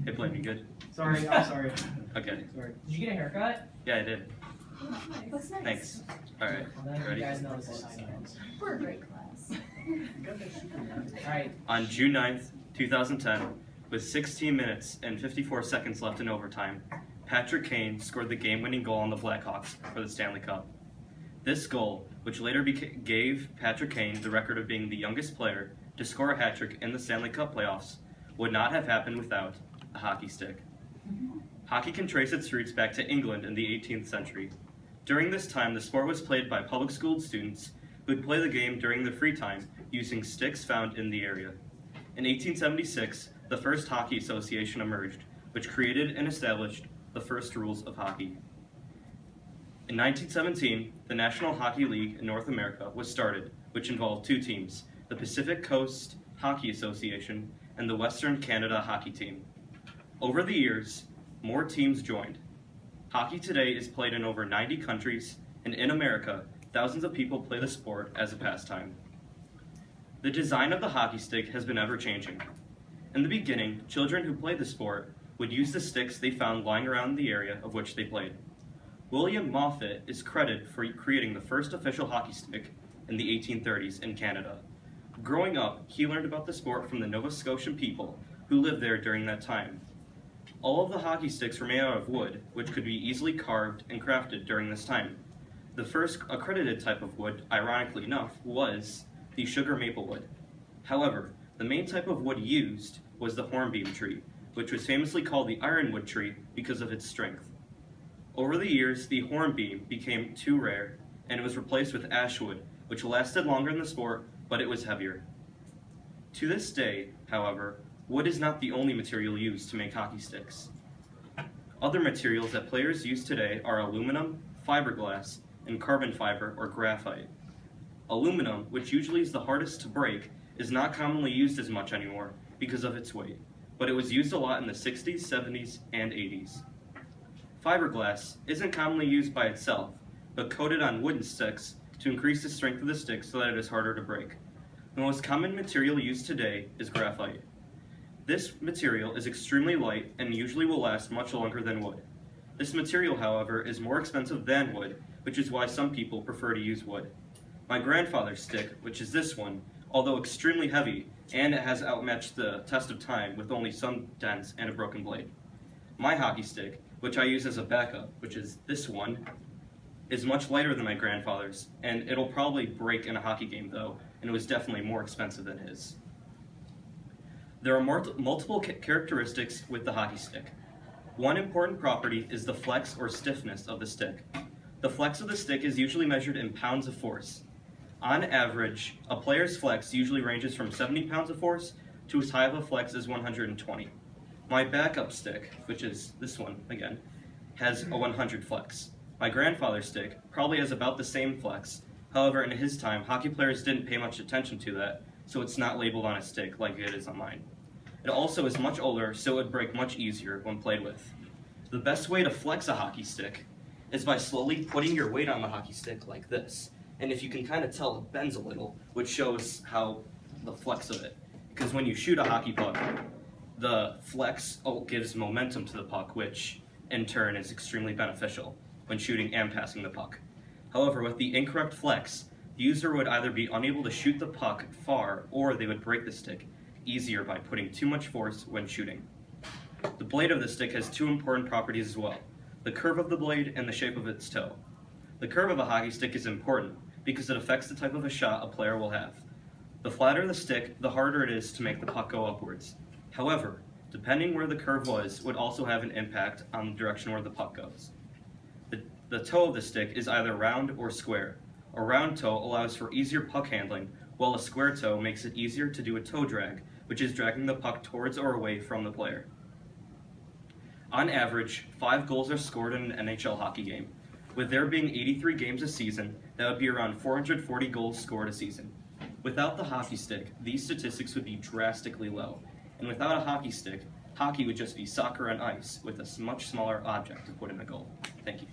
Hey, Blaine, you good? Sorry, I'm sorry. Okay. Sorry. Did you get a haircut? Yeah, I did. Looks nice. Thanks. All right. Well, then Ready? you guys know this is science. We're a great class. Alright, On June 9th, 2010, with 16 minutes and 54 seconds left in overtime, Patrick Kane scored the game-winning goal on the Blackhawks for the Stanley Cup. This goal, which later gave Patrick Kane the record of being the youngest player to score a hat-trick in the Stanley Cup playoffs, would not have happened without a hockey stick. Hockey can trace its roots back to England in the 18th century. During this time, the sport was played by public school students who would play the game during their free time using sticks found in the area. In 1876, the first hockey association emerged, which created and established the first rules of hockey. In 1917, the National Hockey League in North America was started, which involved two teams, the Pacific Coast Hockey Association and the Western Canada Hockey Team. Over the years, more teams joined. Hockey today is played in over 90 countries, and in America, thousands of people play the sport as a pastime. The design of the hockey stick has been ever-changing. In the beginning, children who played the sport would use the sticks they found lying around the area of which they played. William Moffat is credited for creating the first official hockey stick in the 1830s in Canada. Growing up, he learned about the sport from the Nova Scotian people who lived there during that time. All of the hockey sticks were made out of wood, which could be easily carved and crafted during this time. The first accredited type of wood, ironically enough, was the sugar maple wood. However, the main type of wood used was the hornbeam tree, which was famously called the ironwood tree because of its strength. Over the years, the hornbeam became too rare, and it was replaced with ashwood, which lasted longer in the sport, but it was heavier. To this day, however, wood is not the only material used to make hockey sticks. Other materials that players use today are aluminum, fiberglass, and carbon fiber or graphite. Aluminum, which usually is the hardest to break, is not commonly used as much anymore because of its weight, but it was used a lot in the 60s, 70s, and 80s. Fiberglass isn't commonly used by itself, but coated on wooden sticks to increase the strength of the stick so that it is harder to break. The most common material used today is graphite. This material is extremely light and usually will last much longer than wood. This material, however, is more expensive than wood, which is why some people prefer to use wood. My grandfather's stick, which is this one, although extremely heavy, and it has outmatched the test of time with only some dents and a broken blade. My hockey stick, which I use as a backup, which is this one, is much lighter than my grandfather's, and it'll probably break in a hockey game though, and it was definitely more expensive than his. There are multiple characteristics with the hockey stick. One important property is the flex or stiffness of the stick. The flex of the stick is usually measured in pounds of force. On average, a player's flex usually ranges from 70 pounds of force to as high of a flex as 120. My backup stick, which is this one again, has a 100 flex. My grandfather's stick probably has about the same flex. However, in his time, hockey players didn't pay much attention to that, so it's not labeled on a stick like it is on mine. It also is much older, so it would break much easier when played with. The best way to flex a hockey stick is by slowly putting your weight on the hockey stick like this. And if you can kind of tell, it bends a little, which shows how the flex of it. Because when you shoot a hockey puck, the flex gives momentum to the puck, which in turn is extremely beneficial when shooting and passing the puck. However, with the incorrect flex, the user would either be unable to shoot the puck far, or they would break the stick easier by putting too much force when shooting. The blade of the stick has two important properties as well: the curve of the blade and the shape of its toe. The curve of a hockey stick is important because it affects the type of a shot a player will have. The flatter the stick, the harder it is to make the puck go upwards. However, depending where the curve was would also have an impact on the direction where the puck goes. The toe of the stick is either round or square. A round toe allows for easier puck handling, while a square toe makes it easier to do a toe drag, which is dragging the puck towards or away from the player. On average, 5 goals are scored in an NHL hockey game. With there being 83 games a season, that would be around 440 goals scored a season. Without the hockey stick, these statistics would be drastically low. And without a hockey stick, hockey would just be soccer on ice with a much smaller object to put in a goal. Thank you.